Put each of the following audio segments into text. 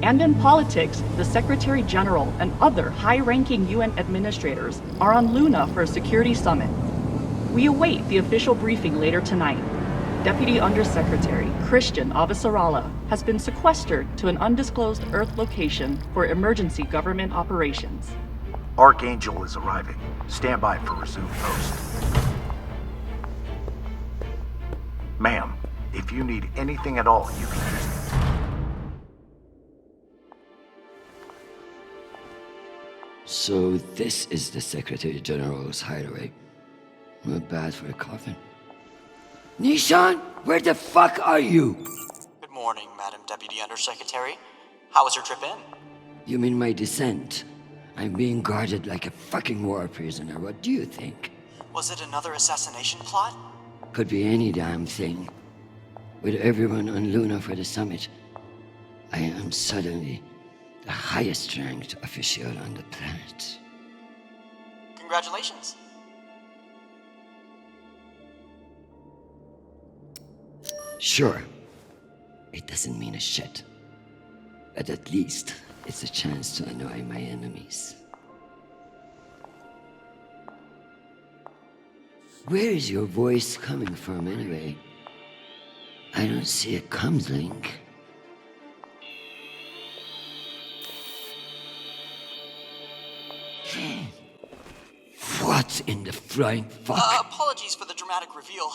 And in politics, the Secretary General and other high-ranking UN administrators are on Luna for a security summit. We await the official briefing later tonight. Deputy Undersecretary Christian Avasarala has been sequestered to an undisclosed Earth location for emergency government operations. Archangel is arriving. Stand by for resume post. Ma'am, if you need anything at all, you can use it. So this is the Secretary General's hideaway. Not bad for a coffin. Nishan, where the fuck are you? Good morning, Madam Deputy Undersecretary. How was your trip in? You mean my descent? I'm being guarded like a fucking war prisoner. What do you think? Was it another assassination plot? Could be any damn thing. With everyone on Luna for the summit, I am suddenly the highest ranked official on the planet. Congratulations. Sure, it doesn't mean a shit. But at least it's a chance to annoy my enemies. Where is your voice coming from anyway? I don't see a comms link. What in the flying fuck? Apologies for the dramatic reveal.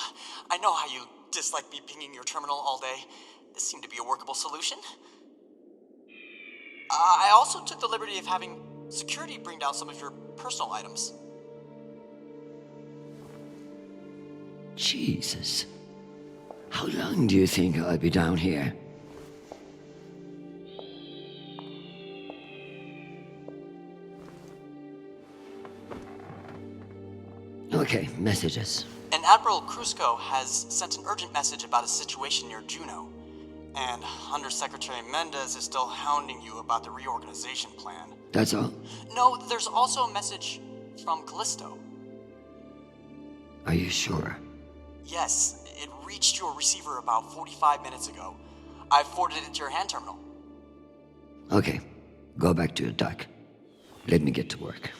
I know how you dislike me pinging your terminal all day. This seemed to be a workable solution. I also took the liberty of having security bring down some of your personal items. Jesus. How long do you think I'll be down here? Okay, messages. And Admiral Krusco has sent an urgent message about a situation near Juno. And Undersecretary Mendez is still hounding you about the reorganization plan. That's all? No, there's also a message from Callisto. Are you sure? Yes, it reached your receiver about 45 minutes ago. I forwarded it to your hand terminal. Okay, go back to your dock. Let me get to work.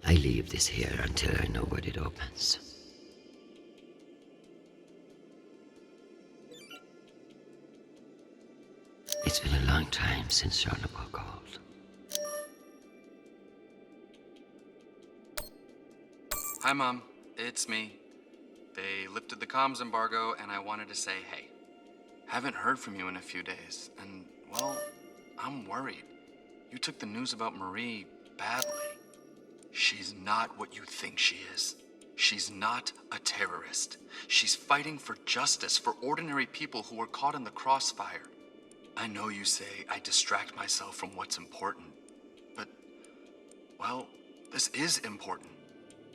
I leave this here until I know what it opens. It's been a long time since Chernobyl called. Hi, Mom. It's me. They lifted the comms embargo, and I wanted to say hey. Haven't heard from you in a few days, and, well, I'm worried. You took the news about Marie badly. She's not what you think she is. She's not a terrorist. She's fighting for justice for ordinary people who were caught in the crossfire. I know you say I distract myself from what's important, but, well, this is important.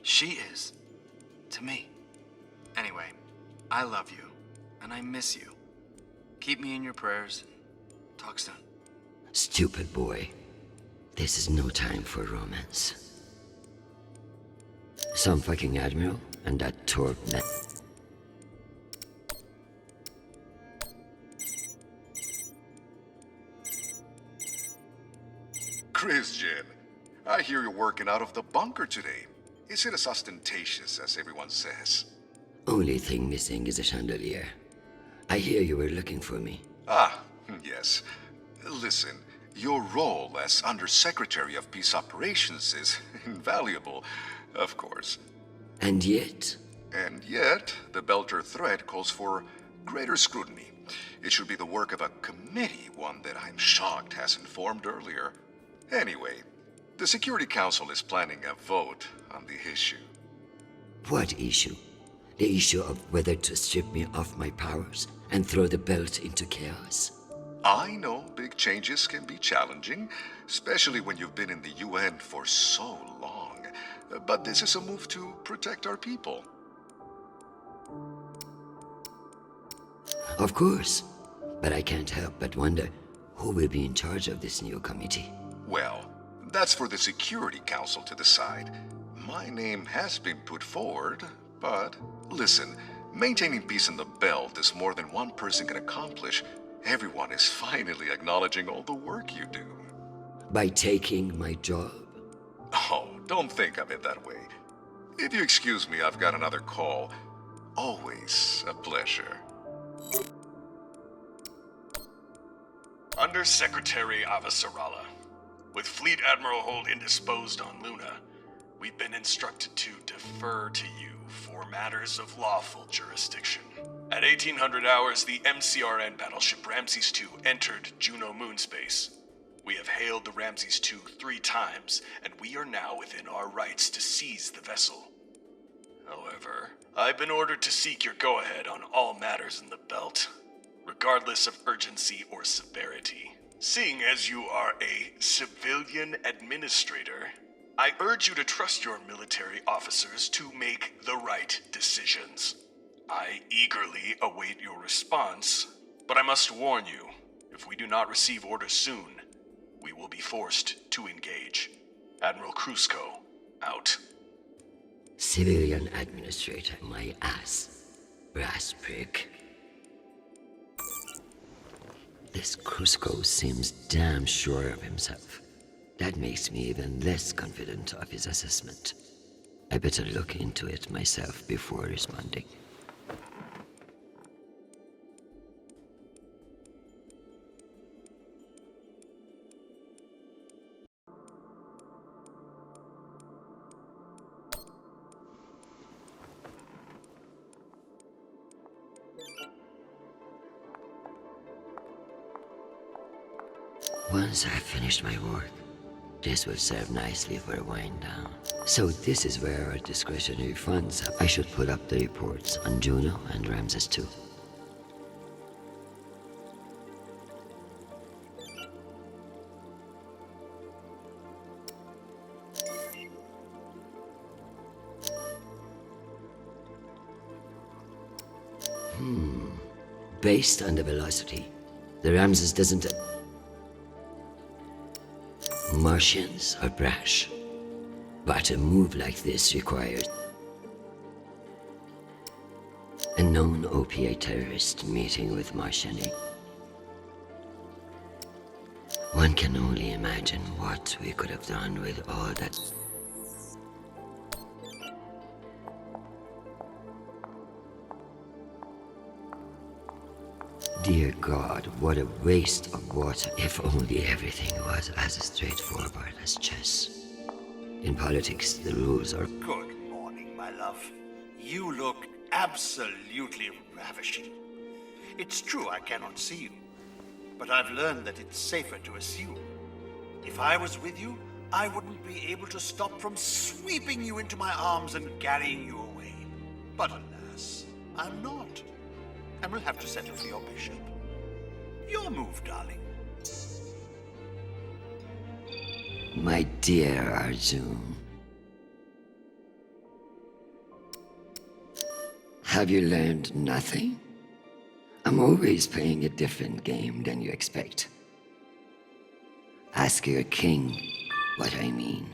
She is. To me. Anyway, I love you, and I miss you. Keep me in your prayers. Talk soon. Stupid boy. This is no time for romance. Some fucking admiral and that Torp man. Christian, I hear you're working out of the bunker today. Is it as ostentatious as everyone says? Only thing missing is a chandelier. I hear you were looking for me. Ah, yes. Listen, your role as Undersecretary of Peace Operations is invaluable, of course. And yet? And yet, the Belter threat calls for greater scrutiny. It should be the work of a committee, one that I'm shocked hasn't formed earlier. Anyway, the Security Council is planning a vote on the issue. What issue? The issue of whether to strip me of my powers and throw the belt into chaos. I know big changes can be challenging, especially when you've been in the UN for so long. But this is a move to protect our people. Of course. But I can't help but wonder who will be in charge of this new committee. Well, that's for the Security Council to decide. My name has been put forward, but listen, maintaining peace in the belt is more than one person can accomplish. Everyone is finally acknowledging all the work you do. By taking my job? Oh, don't think of it that way. If you excuse me, I've got another call. Always a pleasure. Undersecretary Avasarala. With Fleet Admiral Holt indisposed on Luna, we've been instructed to defer to you for matters of lawful jurisdiction. At 1800 hours, the MCRN battleship Ramses II entered Juno moonspace. We have hailed the Ramses II 3 times, and we are now within our rights to seize the vessel. However, I've been ordered to seek your go-ahead on all matters in the belt, regardless of urgency or severity. Seeing as you are a civilian administrator, I urge you to trust your military officers to make the right decisions. I eagerly await your response, but I must warn you, if we do not receive orders soon, we will be forced to engage. Admiral Krusco, out. Civilian administrator, my ass. Brass prick. This Krusco seems damn sure of himself. That makes me even less confident of his assessment. I better look into it myself before responding. Once I've finished my work, this will serve nicely for a wind down. So this is where our discretionary funds are. I should put up the reports on Juno and Ramses too. Based on the velocity, the Ramses doesn't... Martians are brash, but a move like this requires a known OPA terrorist meeting with Martian. One can only imagine what we could have done with all that. Dear God, what a waste of water. If only everything was as straightforward as chess. In politics, the rules are... Good morning, my love. You look absolutely ravishing. It's true I cannot see you, but I've learned that it's safer to assume. If I was with you, I wouldn't be able to stop from sweeping you into my arms and carrying you away. But alas, I'm not. And we'll have to settle for your bishop. Your move, darling. My dear Arjun. Have you learned nothing? I'm always playing a different game than you expect. Ask your king what I mean.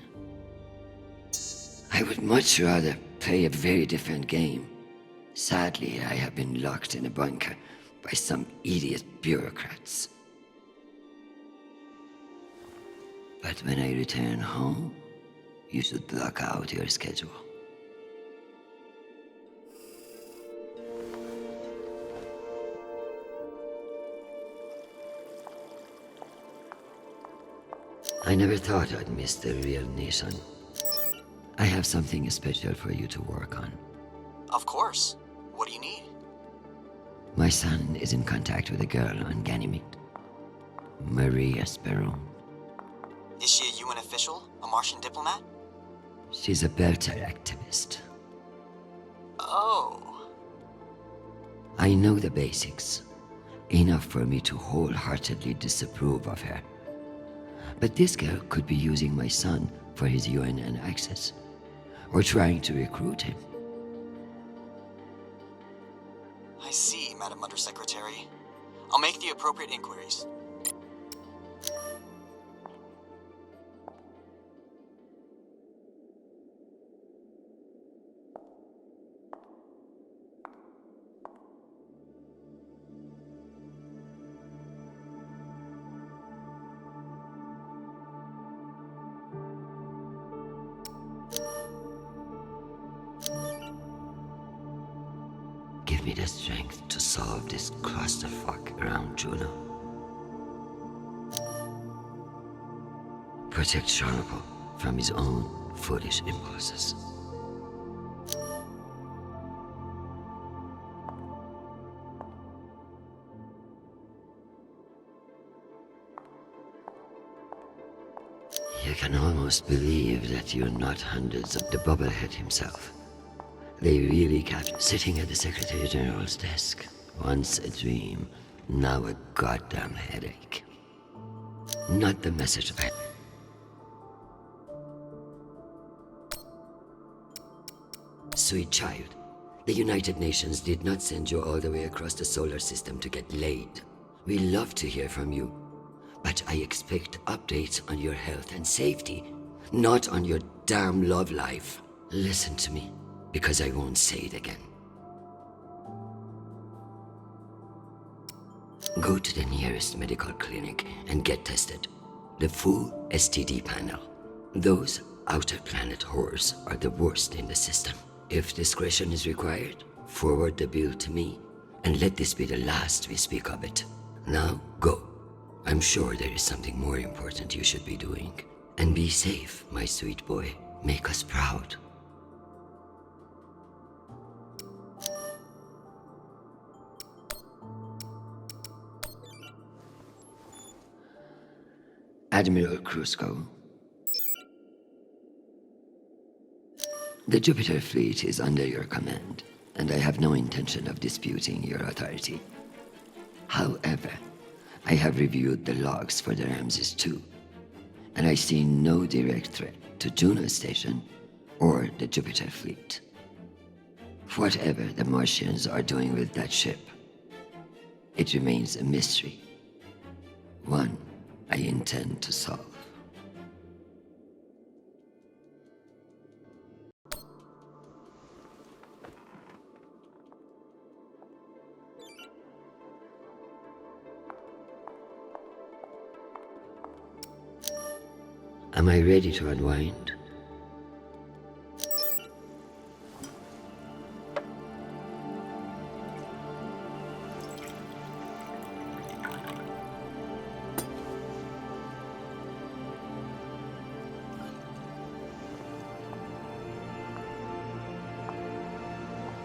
I would much rather play a very different game. Sadly, I have been locked in a bunker by some idiot bureaucrats. But when I return home, you should block out your schedule. I never thought I'd miss the real nation. I have something special for you to work on. Of course. What do you need? My son is in contact with a girl on Ganymede. Maria Sparrow. Is she a UN official? A Martian diplomat? She's a Belter activist. Oh. I know the basics. Enough for me to wholeheartedly disapprove of her. But this girl could be using my son for his UNN access, or trying to recruit him. I see, Madam Undersecretary. I'll make the appropriate inquiries. Give me the strength to solve this clusterfuck around Juno. Protect Charlotte from his own foolish impulses. You can almost believe that you're not hundreds of the bubblehead himself. They really kept sitting at the Secretary General's desk. Once a dream, now a goddamn headache. Not the message I... Sweet child, the United Nations did not send you all the way across the solar system to get laid. We love to hear from you, but I expect updates on your health and safety, not on your damn love life. Listen to me, because I won't say it again. Go to the nearest medical clinic and get tested. The full STD panel. Those outer planet whores are the worst in the system. If discretion is required, forward the bill to me, and let this be the last we speak of it. Now, go. I'm sure there is something more important you should be doing. And be safe, my sweet boy. Make us proud. Admiral Krusco. The Jupiter fleet is under your command, and I have no intention of disputing your authority. However, I have reviewed the logs for the Ramses II, and I see no direct threat to Juno Station or the Jupiter fleet. Whatever the Martians are doing with that ship, it remains a mystery. One I intend to solve. Am I ready to unwind?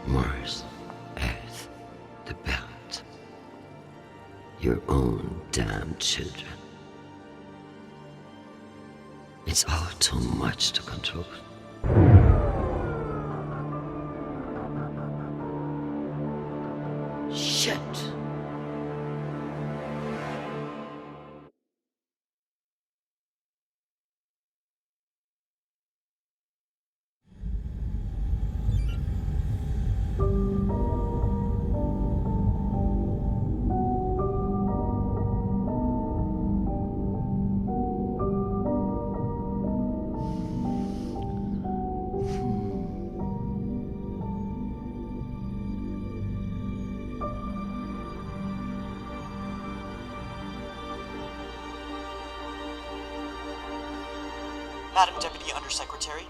Mars, Earth, the Belt. Your own damn children. It's all too much to control. Shit! Madam Deputy Undersecretary.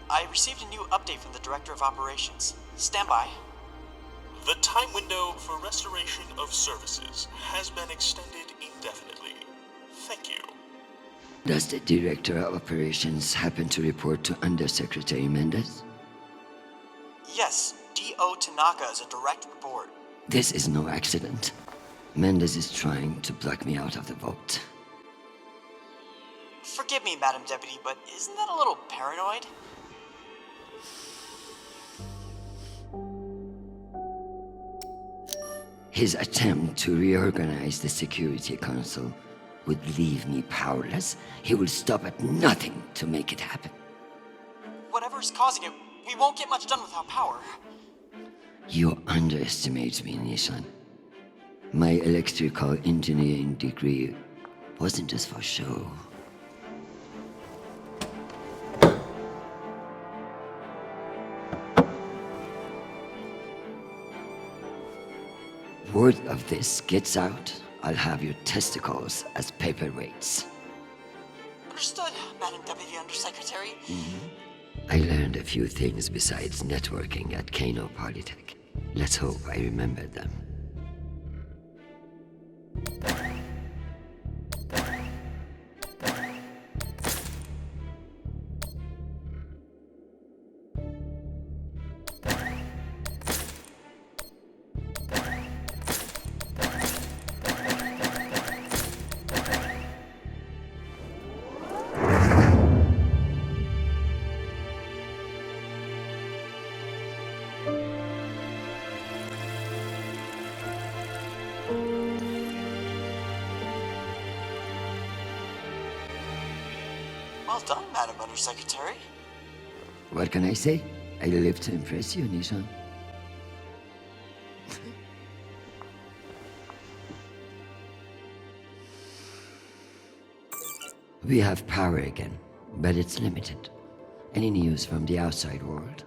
I received a new update from the Director of Operations. Stand by. The time window for restoration of services has been extended indefinitely. Thank you. Does the Director of Operations happen to report to Undersecretary Mendez? Yes, D.O. Tanaka is a direct report. This is no accident. Mendez is trying to block me out of the vote. Forgive me, Madam Deputy, but isn't that a little paranoid? His attempt to reorganize the Security Council would leave me powerless. He will stop at nothing to make it happen. Whatever's causing it, we won't get much done without power. You underestimate me, Nishan. My electrical engineering degree wasn't just for show. Word of this gets out, I'll have your testicles as paperweights. Understood, Madam Deputy Undersecretary. I learned a few things besides networking at Kano Polytech. Let's hope I remember them. Well done, Madam Undersecretary. What can I say? I live to impress you, Nishan. We have power again, but it's limited. Any news from the outside world?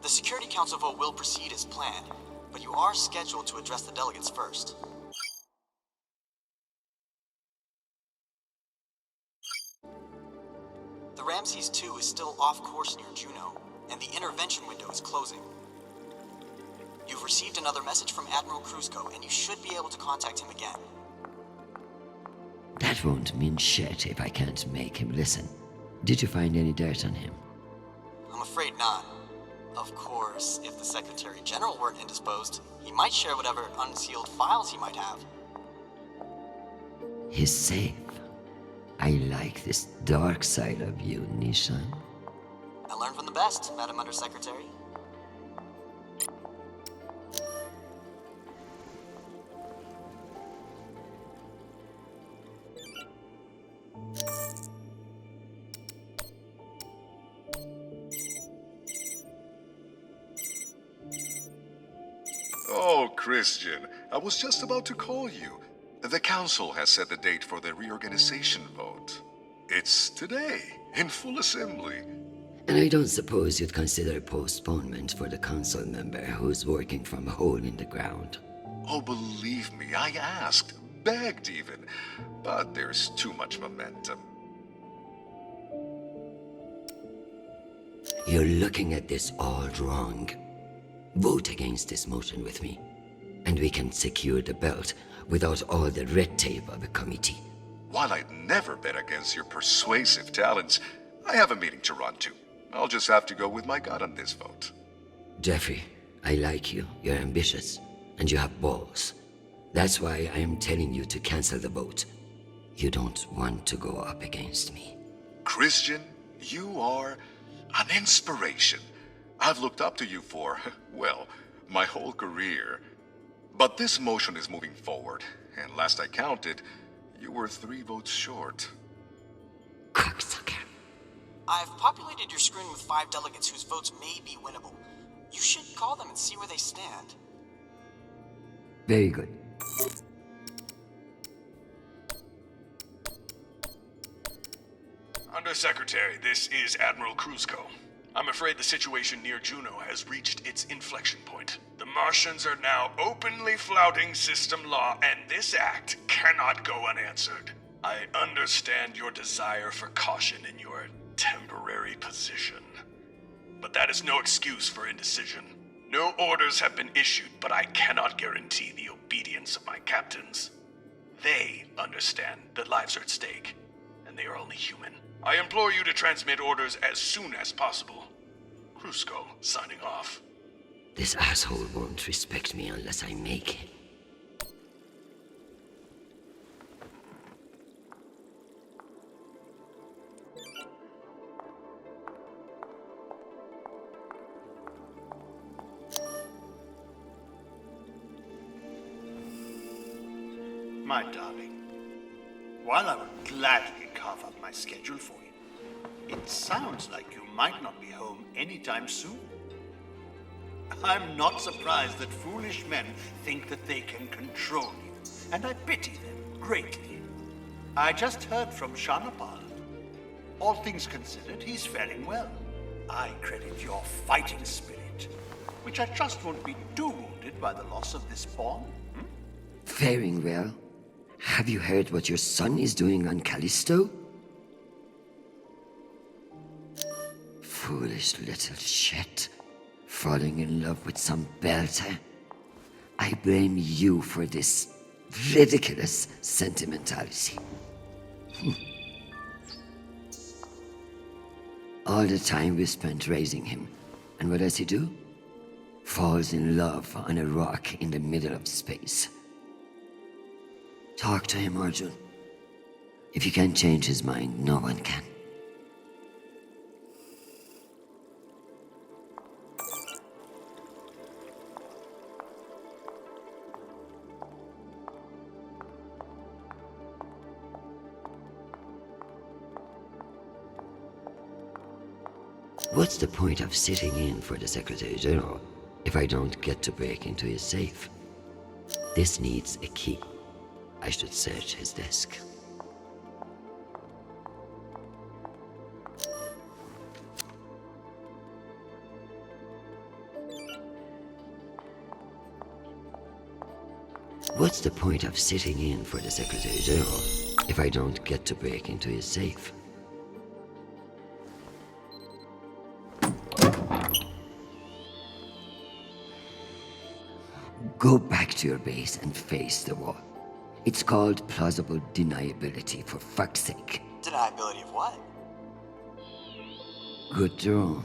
The Security Council vote will proceed as planned, but you are scheduled to address the delegates first. The Ramses 2 is still off course near Juno, and the intervention window is closing. You've received another message from Admiral Kruzko, and you should be able to contact him again. That won't mean shit if I can't make him listen. Did you find any dirt on him? I'm afraid not. Of course, if the Secretary General weren't indisposed, he might share whatever unsealed files he might have. He's safe. I like this dark side of you, Nishan. I learned from the best, Madam Undersecretary. Oh, Christian, I was just about to call you. The council has set the date for the reorganization vote. It's today, in full assembly. And I don't suppose you'd consider a postponement for the council member who's working from a hole in the ground. Oh, believe me, I asked, begged even, but there's too much momentum. You're looking at this all wrong. Vote against this motion with me, and we can secure the belt without all the red tape of a committee. While I'd never bet against your persuasive talents, I have a meeting to run to. I'll just have to go with my gut on this vote. Jeffrey, I like you. You're ambitious, and you have balls. That's why I am telling you to cancel the vote. You don't want to go up against me. Christian, you are an inspiration. I've looked up to you for, well, my whole career. But this motion is moving forward, and last I counted, you were 3 votes short. Cocksucker. I've populated your screen with 5 delegates whose votes may be winnable. You should call them and see where they stand. Very good. Undersecretary, this is Admiral Kruzko. I'm afraid the situation near Juno has reached its inflection point. The Martians are now openly flouting system law, and this act cannot go unanswered. I understand your desire for caution in your temporary position. But that is no excuse for indecision. No orders have been issued, but I cannot guarantee the obedience of my captains. They understand that lives are at stake, and they are only human. I implore you to transmit orders as soon as possible. Krusko, signing off. This asshole won't respect me unless I make him. My darling, while I would gladly carve up my schedule for you, it sounds like you might not be home anytime soon. I'm not surprised that foolish men think that they can control you, and I pity them greatly. I just heard from Shanapal. All things considered, he's faring well. I credit your fighting spirit, which I trust won't be too wounded by the loss of this pawn. Faring well? Have you heard what your son is doing on Callisto? Foolish little shit. Falling in love with some belter. I blame you for this ridiculous sentimentality. All the time we spent raising him. And what does he do? Falls in love on a rock in the middle of space. Talk to him, Arjun. If you can't change his mind, no one can. What's the point of sitting in for the Secretary General if I don't get to break into his safe? This needs a key. I should search his desk. What's the point of sitting in for the Secretary General if I don't get to break into his safe? Go back to your base and face the wall. It's called plausible deniability, for fuck's sake. Deniability of what? Good drone.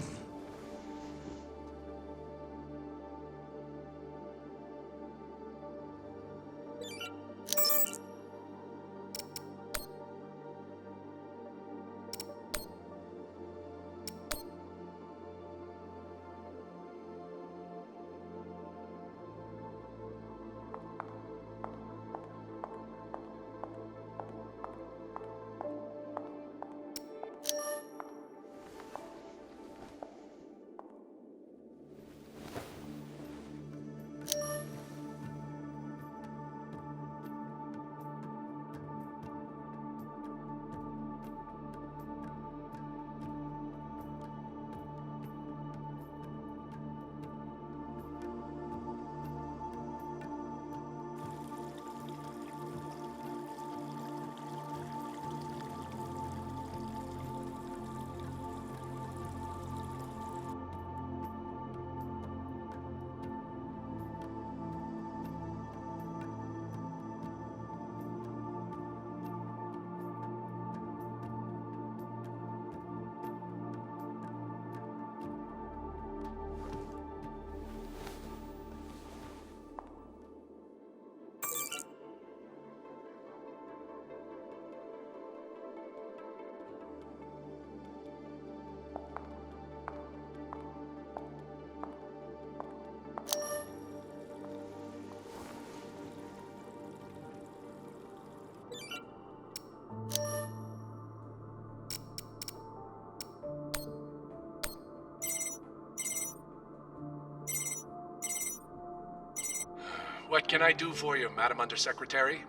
What can I do for you, Madam Undersecretary?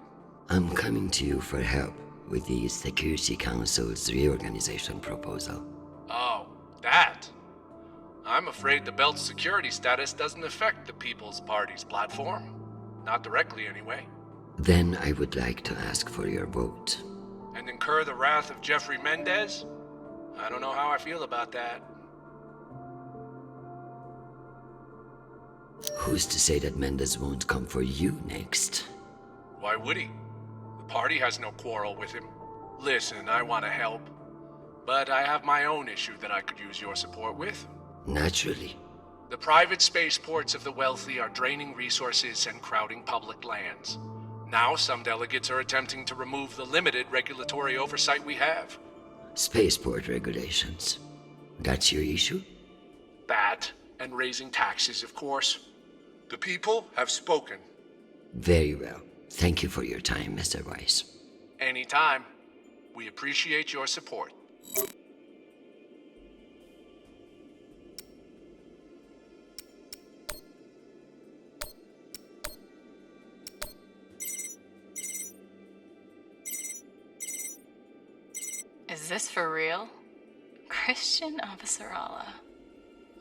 I'm coming to you for help with the Security Council's reorganization proposal. Oh, that? I'm afraid the belt's security status doesn't affect the People's Party's platform. Not directly, anyway. Then I would like to ask for your vote. and incur the wrath of Jeffrey Mendez? I don't know how I feel about that. Who's to say that Mendez won't come for you next? Why would he? The party has no quarrel with him. Listen, I want to help, but I have my own issue that I could use your support with. Naturally. The private spaceports of the wealthy are draining resources and crowding public lands. Now some delegates are attempting to remove the limited regulatory oversight we have. Spaceport regulations. That's your issue? That, and raising taxes, of course. The people have spoken. Very well. Thank you for your time, Mr. Weiss. Anytime. We appreciate your support. Is this for real? Christian Avasarala.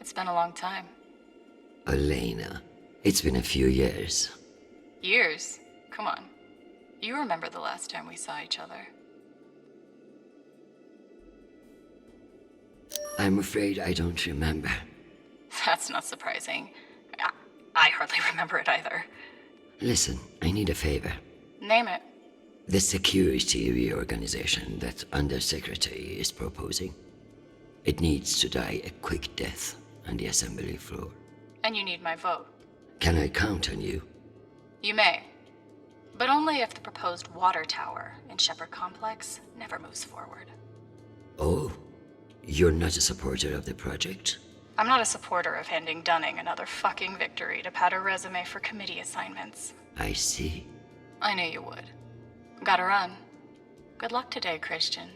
It's been a long time. Elena, it's been a few years. Years? Come on. You remember the last time we saw each other. I'm afraid I don't remember. That's not surprising. I hardly remember it either. Listen, I need a favor. Name it. The security reorganization that Undersecretary is proposing. It needs to die a quick death on the assembly floor. And you need my vote. Can I count on you? You may. But only if the proposed water tower in Shepherd Complex never moves forward. Oh, you're not a supporter of the project? I'm not a supporter of handing Dunning another fucking victory to pad her resume for committee assignments. I see. I knew you would. Gotta run. Good luck today, Christian.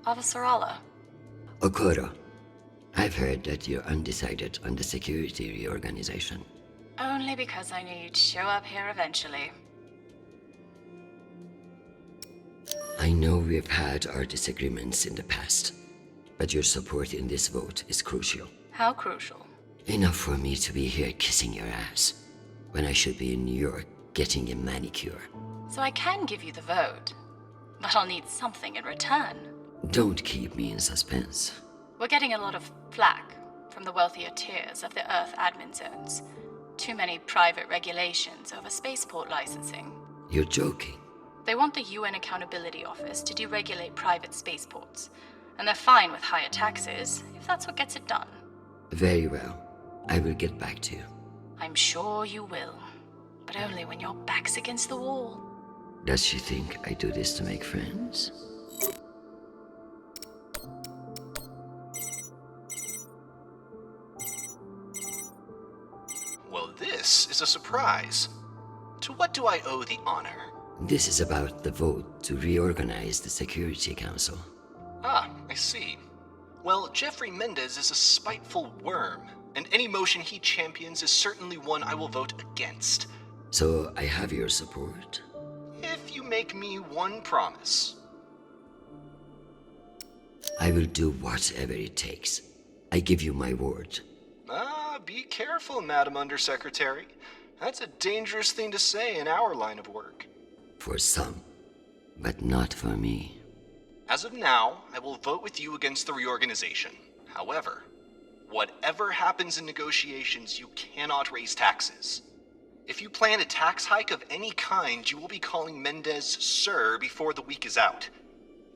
Avasarala. Okoro, I've heard that you're undecided on the security reorganization. Only because I knew you'd show up here eventually. I know we've had our disagreements in the past, but your support in this vote is crucial. How crucial? Enough for me to be here kissing your ass, when I should be in New York getting a manicure. So I can give you the vote, but I'll need something in return. Don't keep me in suspense. We're getting a lot of flack from the wealthier tiers of the Earth admin zones. Too many private regulations over spaceport licensing. You're joking. They want the UN Accountability Office to deregulate private spaceports, and they're fine with higher taxes if that's what gets it done. Very well. I will get back to you. I'm sure you will, but only when your back's against the wall. Does she think I do this to make friends? Well, this is a surprise. To what do I owe the honor? This is about the vote to reorganize the Security Council. Ah, I see. Well, Jeffrey Mendez is a spiteful worm, and any motion he champions is certainly one I will vote against. So I have your support? If you make me one promise. I will do whatever it takes. I give you my word. Ah, be careful, Madam Undersecretary. That's a dangerous thing to say in our line of work. For some, but not for me. As of now, I will vote with you against the reorganization. However, whatever happens in negotiations, you cannot raise taxes. If you plan a tax hike of any kind, you will be calling Mendez Sir before the week is out.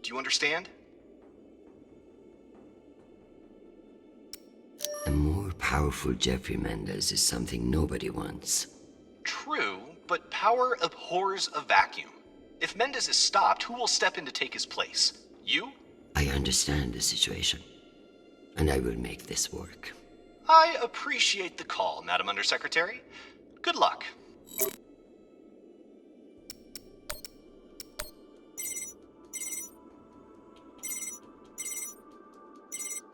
Do you understand? A more powerful Jeffrey Mendez is something nobody wants. True, but power abhors a vacuum. If Mendez is stopped, who will step in to take his place? You? I understand the situation, and I will make this work. I appreciate the call, Madam Undersecretary. Good luck.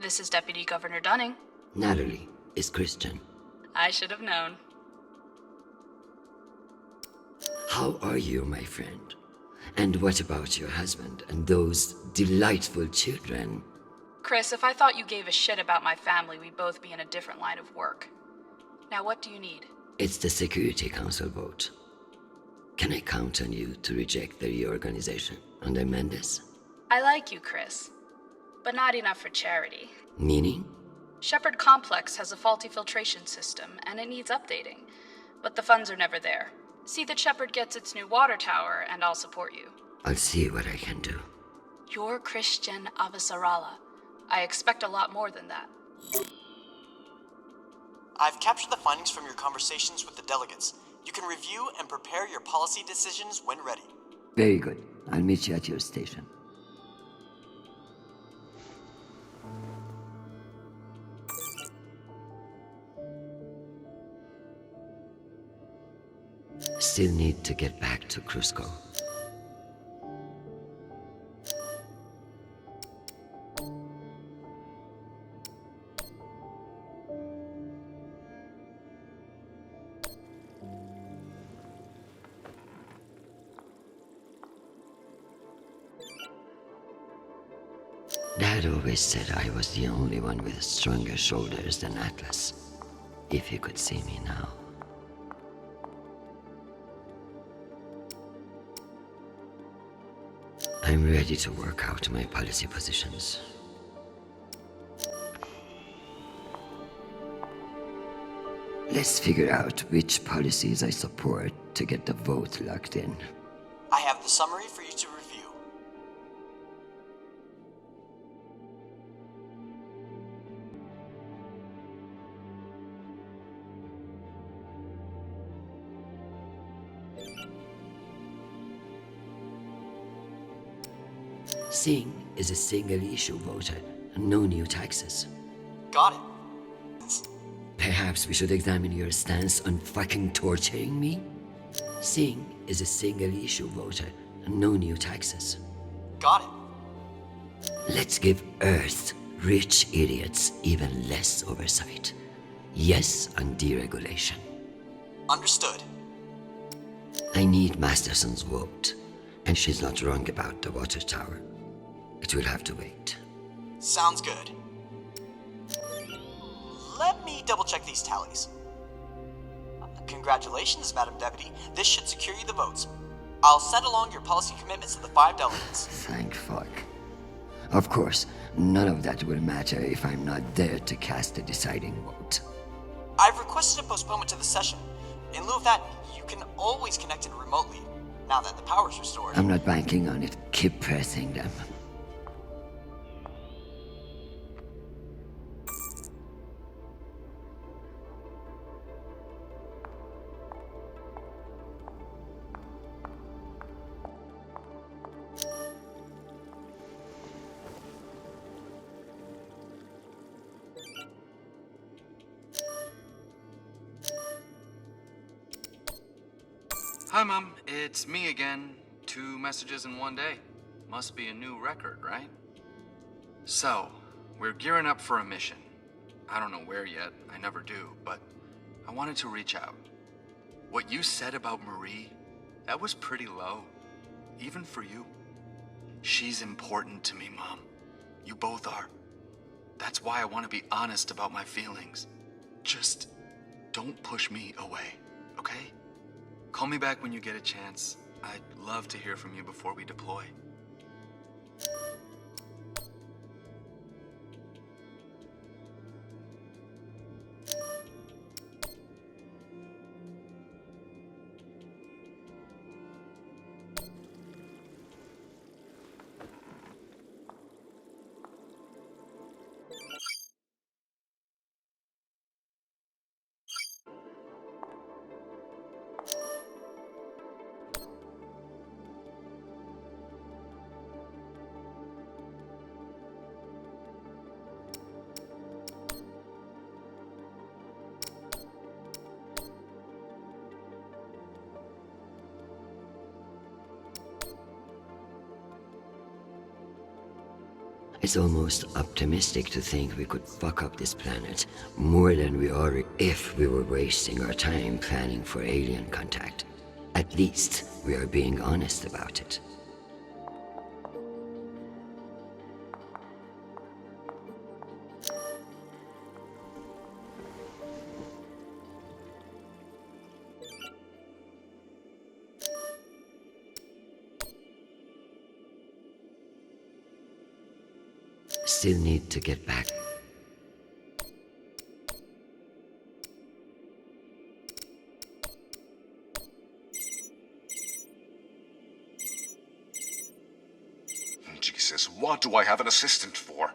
This is Deputy Governor Dunning. Natalie is Christian. I should have known. How are you, my friend? And what about your husband and those delightful children? Chris, if I thought you gave a shit about my family, we'd both be in a different line of work. Now, what do you need? It's the Security Council vote. Can I count on you to reject the reorganization and amend this? I like you, Chris, but not enough for charity. Meaning? Shepherd Complex has a faulty filtration system, and it needs updating. But the funds are never there. See that Shepherd gets its new water tower, and I'll support you. I'll see what I can do. You're Christian Avasarala. I expect a lot more than that. I've captured the findings from your conversations with the delegates. You can review and prepare your policy decisions when ready. Very good. I'll meet you at your station. Still need to get back to Crusko. Dad always said I was the only one with stronger shoulders than Atlas. If you could see me now. I'm ready to work out my policy positions. Let's figure out which policies I support to get the vote locked in. I have the summary for you to review. Singh is a single-issue voter, no new taxes. Got it. Perhaps we should examine your stance on fucking torturing me? Singh is a single-issue voter, no new taxes. Got it. Let's give Earth rich idiots even less oversight. Yes on deregulation. Understood. I need Masterson's vote, and she's not wrong about the water tower. It will have to wait. Sounds good. Let me double-check these tallies. Congratulations, Madam Deputy. This should secure you the votes. I'll send along your policy commitments to the 5 delegates. Thank fuck. Of course, none of that will matter if I'm not there to cast the deciding vote. I've requested a postponement to the session. In lieu of that, you can always connect in remotely, now that the power's restored. I'm not banking on it. Keep pressing them. Hi, Mom. It's me again. 2 messages in one day. Must be a new record, right? So, we're gearing up for a mission. I don't know where yet. I never do, but I wanted to reach out. What you said about Marie, that was pretty low. Even for you. She's important to me, Mom. You both are. That's why I want to be honest about my feelings. Just don't push me away, okay? Call me back when you get a chance. I'd love to hear from you before we deploy. It's almost optimistic to think we could fuck up this planet more than we are if we were wasting our time planning for alien contact. At least we are being honest about it. still need to get back. Jesus, what do I have an assistant for?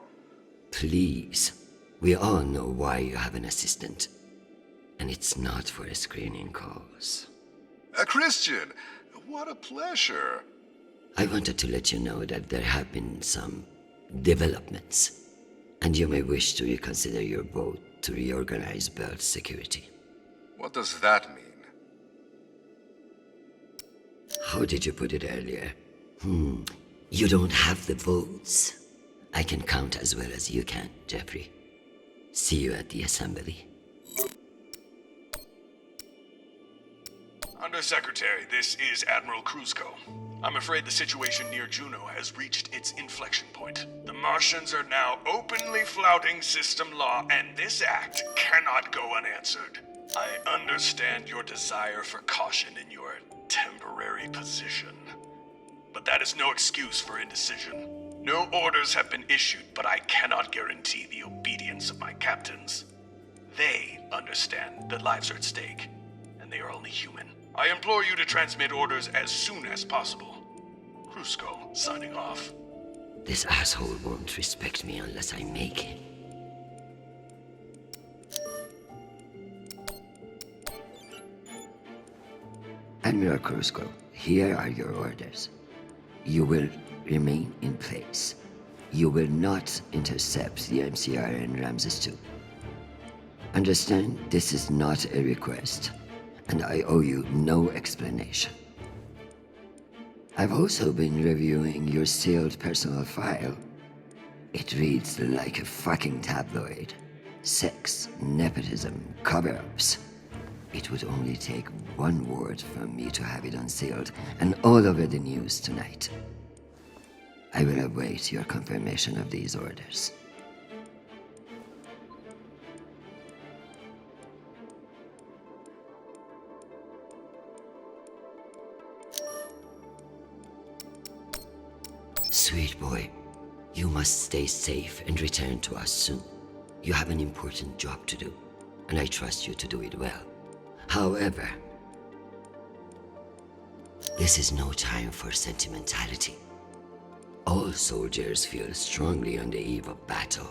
Please. We all know why you have an assistant. And it's not for a screening cause. Christian, what a pleasure. I wanted to let you know that there have been some developments, and you may wish to reconsider your vote to reorganize Belt security. What does that mean? How did you put it earlier? You don't have the votes. I can count as well as you can, Jeffrey. See you at the assembly. Undersecretary, this is Admiral Kruzko. I'm afraid the situation near Juno has reached its inflection point. The Martians are now openly flouting system law, and this act cannot go unanswered. I understand your desire for caution in your temporary position, but that is no excuse for indecision. No orders have been issued, but I cannot guarantee the obedience of my captains. They understand that lives are at stake, and they are only human. I implore you to transmit orders as soon as possible. Kruzko, signing off. This asshole won't respect me unless I make him. Admiral Kruzko, here are your orders. You will remain in place. You will not intercept the MCR in Ramses II. Understand, this is not a request, and I owe you no explanation. I've also been reviewing your sealed personal file. It reads like a fucking tabloid. Sex, nepotism, cover-ups. It would only take one word from me to have it unsealed and all over the news tonight. I will await your confirmation of these orders. Sweet boy, you must stay safe and return to us soon. You have an important job to do, and I trust you to do it well. However, this is no time for sentimentality. All soldiers feel strongly on the eve of battle,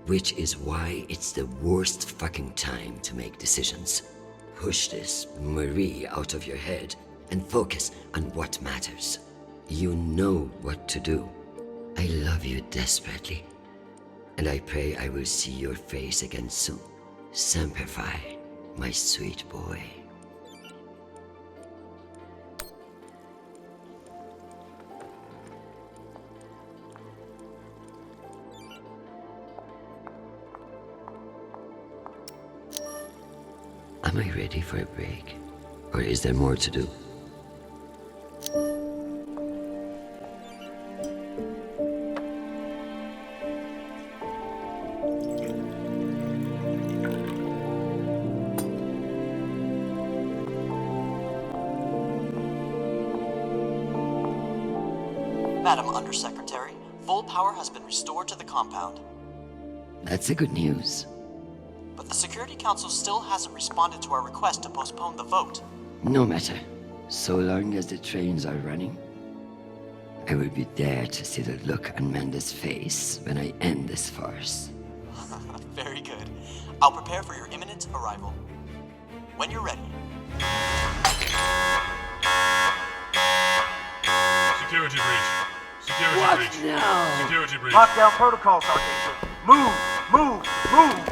which is why it's the worst fucking time to make decisions. Push this Marie out of your head and focus on what matters. You know what to do. I love you desperately, and I pray I will see your face again soon. Semper Fi, my sweet boy. Am I ready for a break? Or is there more to do? Madam Undersecretary, full power has been restored to the compound. That's the good news. But the Security Council still hasn't responded to our request to postpone the vote. No matter. So long as the trains are running, I will be there to see the look on Amanda's face when I end this farce. Very good. I'll prepare for your imminent arrival. When you're ready. Security breach. Security What breach. now? Security breach. Lockdown protocol, Sergeant. Move! Move! Move!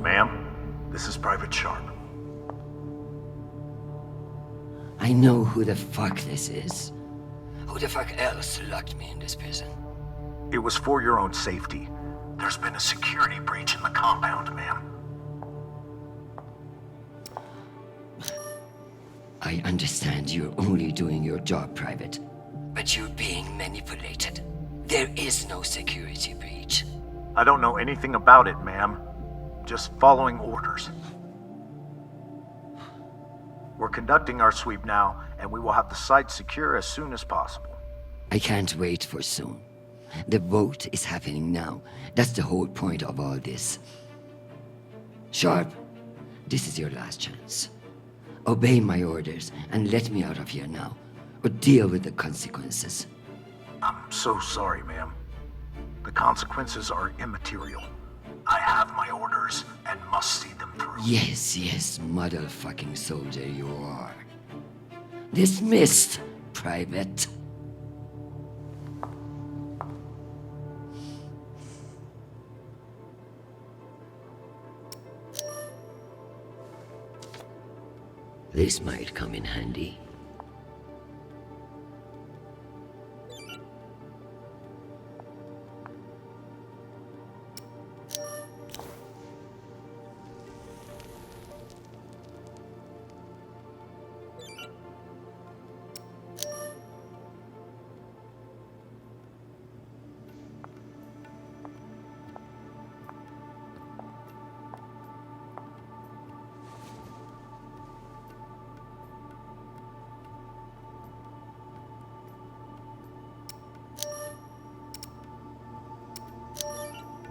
Ma'am, this is Private Sharp. I know who the fuck this is. Who the fuck else locked me in this prison? It was for your own safety. There's been a security breach in the compound, ma'am. I understand you're only doing your job, Private, but you're being manipulated. There is no security breach. I don't know anything about it, ma'am. Just following orders. We're conducting our sweep now, and we will have the site secure as soon as possible. I can't wait for soon. The vote is happening now. That's the whole point of all this. Sharp, this is your last chance. Obey my orders and let me out of here now, or deal with the consequences. I'm so sorry, ma'am. The consequences are immaterial. I have my orders and must see them through. Yes, motherfucking soldier you are. Dismissed, Private. This might come in handy.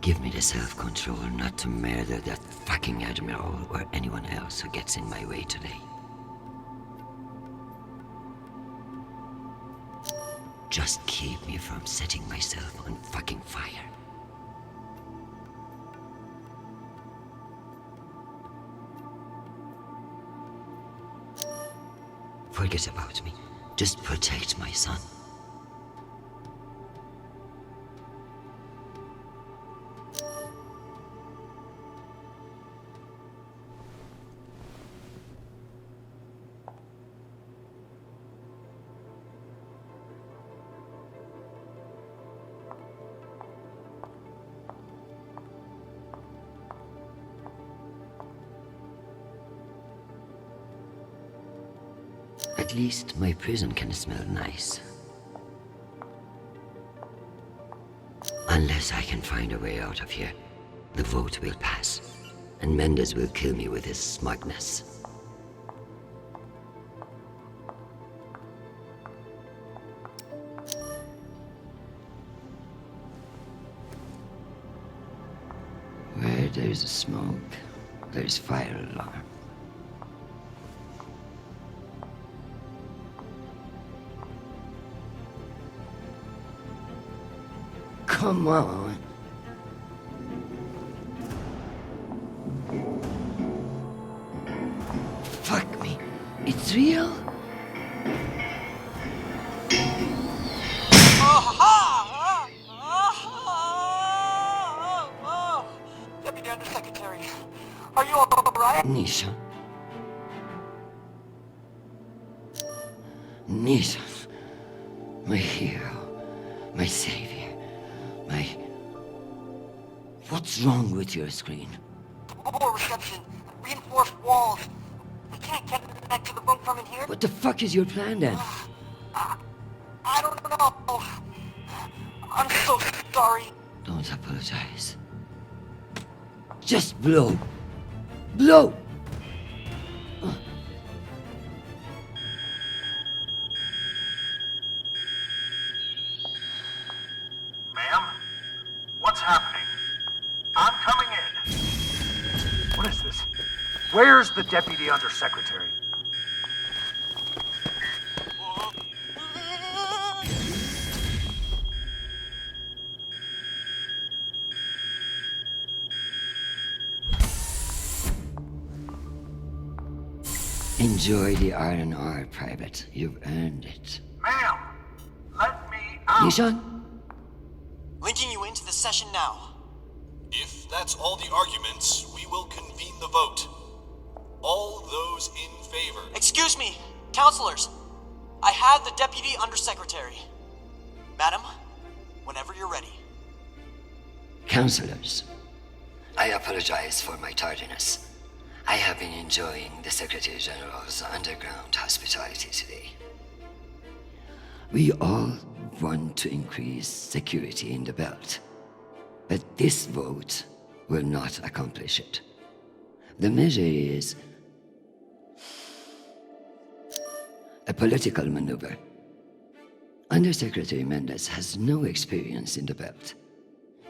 Give me the self-control not to murder that fucking Admiral or anyone else who gets in my way today. Just keep me from setting myself on fucking fire. Forget about me. Just protect my son. At least my prison can smell nice. Unless I can find a way out of here, the vote will pass, and Mendes will kill me with his smugness. Where there's smoke, there's fire alarm. Come on. Fuck me. It's real? Deputy Undersecretary, are you alright? Nisha. Nisha. My hero. My savior. What's wrong with your screen? Poor reception. Reinforced walls. We can't get back to the bunk from in here. What the fuck is your plan then? I don't know. I'm so sorry. Don't apologize. Just blow. Blow! Ma'am? What's happening? I'm coming in. What is this? Where's the Deputy Undersecretary? Enjoy the R&R, Private. You've earned it. Ma'am! Let me out! Nishan? Linking you into the session now. If that's all the arguments, we will convene the vote. All those in favor. Excuse me, counselors. I have the Deputy Undersecretary. Madam, whenever you're ready. Counselors, I apologize for my tardiness. I have been enjoying the Secretary General's underground hospitality today. We all want to increase security in the belt. But this vote will not accomplish it. The measure is a political maneuver. Undersecretary Mendez has no experience in the belt,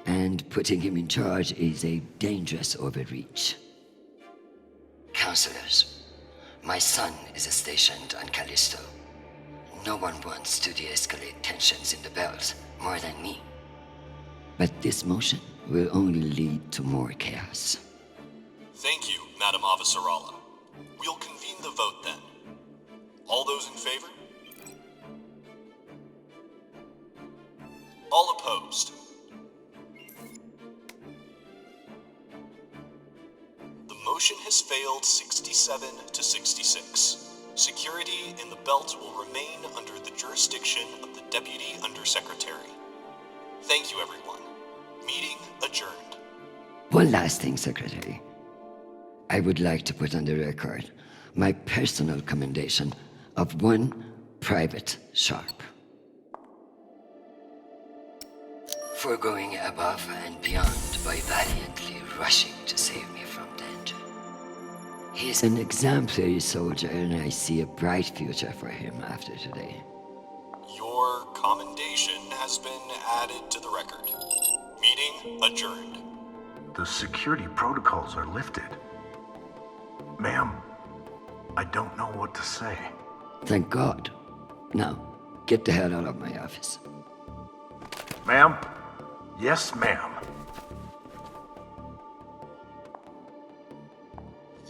and putting him in charge is a dangerous overreach. Counselors, my son is stationed on Callisto. No one wants to de-escalate tensions in the belt more than me. But this motion will only lead to more chaos. Thank you, Madam Avasarala. We'll convene the vote then. All those in favor? All opposed? The motion has failed 67 to 66. Security in the belt will remain under the jurisdiction of the Deputy Undersecretary. Thank you, everyone. Meeting adjourned. One last thing, Secretary. I would like to put on the record my personal commendation of one Private Sharp. For going above and beyond by valiantly rushing to save me from danger. He's an exemplary soldier, and I see a bright future for him after today. Your commendation has been added to the record. Meeting adjourned. The security protocols are lifted. Ma'am, I don't know what to say. Thank God. Now, get the hell out of my office. Ma'am? Yes, ma'am.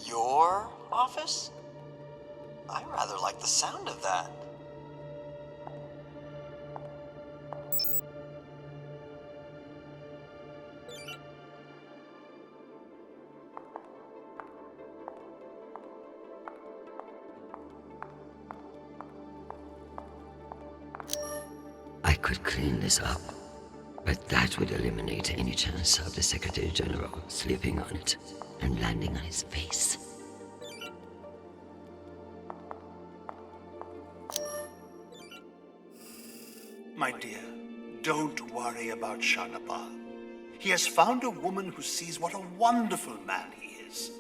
Your office? I rather like the sound of that. I could clean this up, but that would eliminate any chance of the Secretary General slipping on it and landing on his face. My dear, don't worry about Shanapal. He has found a woman who sees what a wonderful man he is.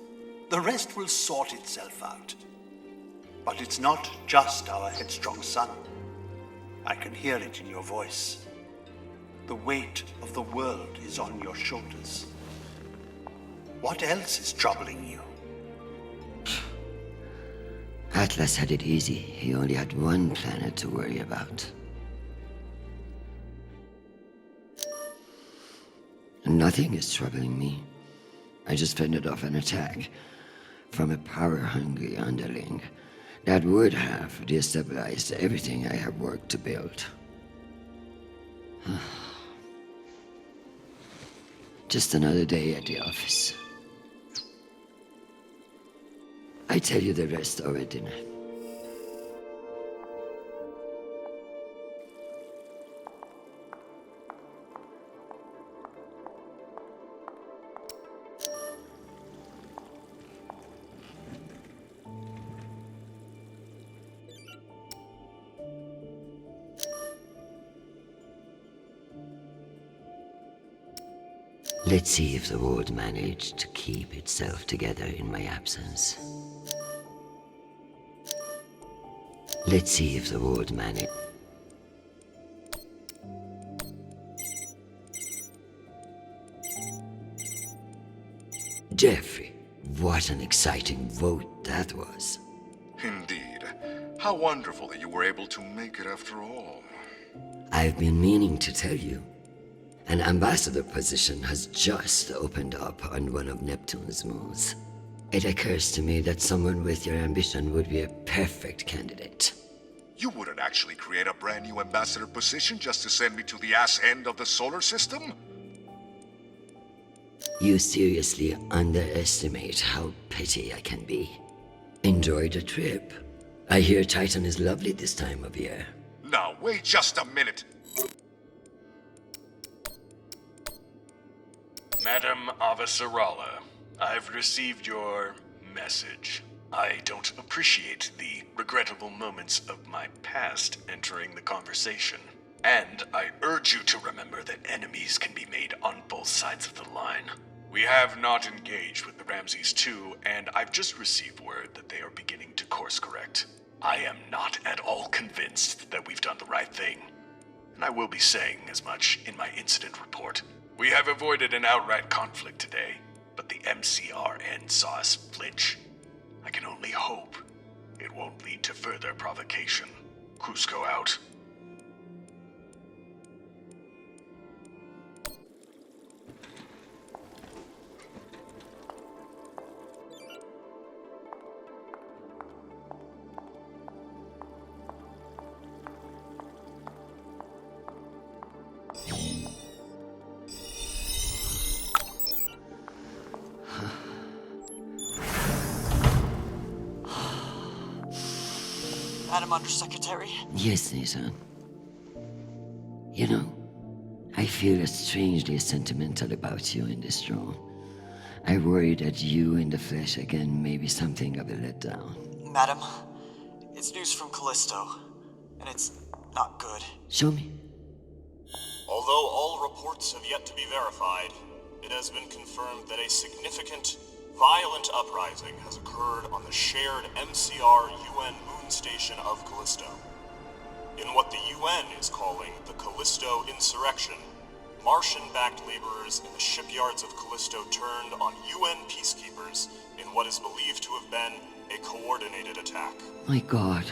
The rest will sort itself out. But it's not just our headstrong son. I can hear it in your voice. The weight of the world is on your shoulders. What else is troubling you? Atlas had it easy. He only had one planet to worry about. Nothing is troubling me. I just fended off an attack from a power-hungry underling that would have destabilized everything I have worked to build. Just another day at the office. I tell you the rest over dinner. Let's see if the world managed to keep itself together in my absence. Let's see if the world managed... Jeffrey, what an exciting vote that was. Indeed. How wonderful that you were able to make it after all. I've been meaning to tell you. An ambassador position has just opened up on one of Neptune's moons. It occurs to me that someone with your ambition would be a perfect candidate. You wouldn't actually create a brand new ambassador position just to send me to the ass end of the solar system? You seriously underestimate how petty I can be. Enjoy the trip. I hear Titan is lovely this time of year. Now, wait just a minute. Madam Avasarala, I've received your message. I don't appreciate the regrettable moments of my past entering the conversation. And I urge you to remember that enemies can be made on both sides of the line. We have not engaged with the Ramses II, and I've just received word that they are beginning to course correct. I am not at all convinced that we've done the right thing, and I will be saying as much in my incident report. We have avoided an outright conflict today, but the MCRN saw us flinch. I can only hope it won't lead to further provocation. Cusco out. Madam Undersecretary? Yes, Nathan. You know, I feel strangely sentimental about you in this drone. I worry that you in the flesh again may be something of a letdown. Madam, it's news from Callisto, and it's not good. Show me. Although all reports have yet to be verified, it has been confirmed that a significant, violent uprising has occurred on the shared MCR-UN moon station of Callisto. In what the UN is calling the Callisto Insurrection, Martian-backed laborers in the shipyards of Callisto turned on UN peacekeepers in what is believed to have been a coordinated attack. My God.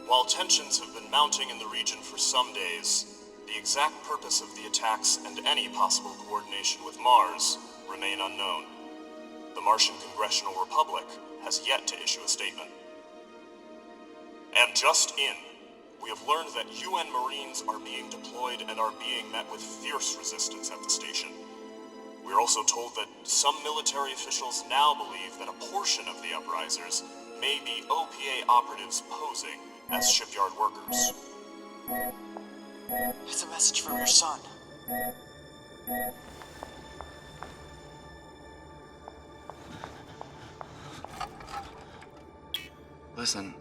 While tensions have been mounting in the region for some days, the exact purpose of the attacks and any possible coordination with Mars remain unknown. The Martian Congressional Republic has yet to issue a statement. And just in, we have learned that UN Marines are being deployed and are being met with fierce resistance at the station. We are also told that some military officials now believe that a portion of the uprisers may be OPA operatives posing as shipyard workers. It's a message from your son. Listen,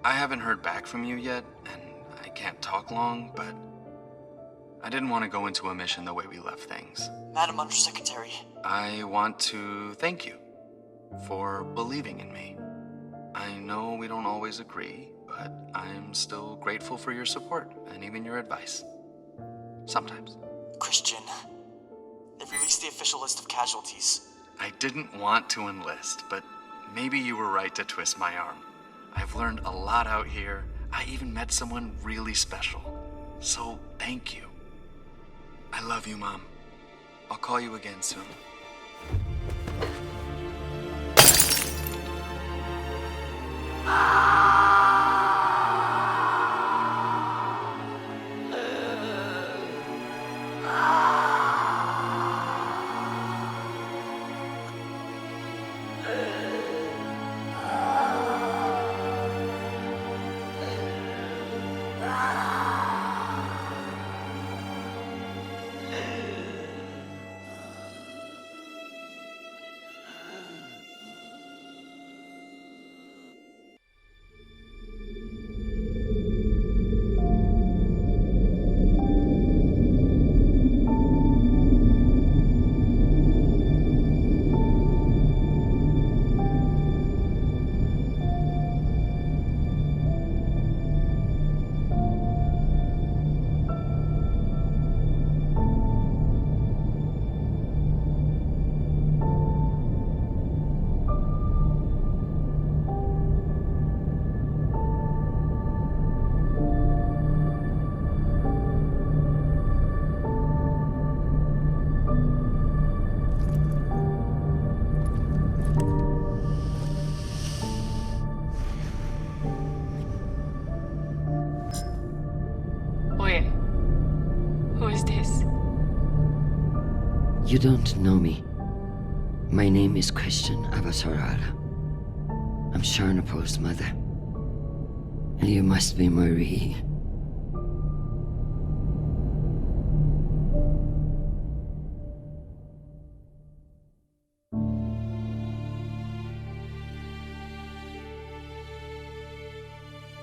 I haven't heard back from you yet, and I can't talk long, but I didn't want to go into a mission the way we left things. Madam Undersecretary. I want to thank you for believing in me. I know we don't always agree, but I'm still grateful for your support and even your advice. Sometimes. Christian, they've released the official list of casualties. I didn't want to enlist, but maybe you were right to twist my arm. I've learned a lot out here. I even met someone really special. So, thank you. I love you, Mom. I'll call you again soon. You don't know me. My name is Christian Avasarala. I'm Sharnapo's mother. And you must be Marie.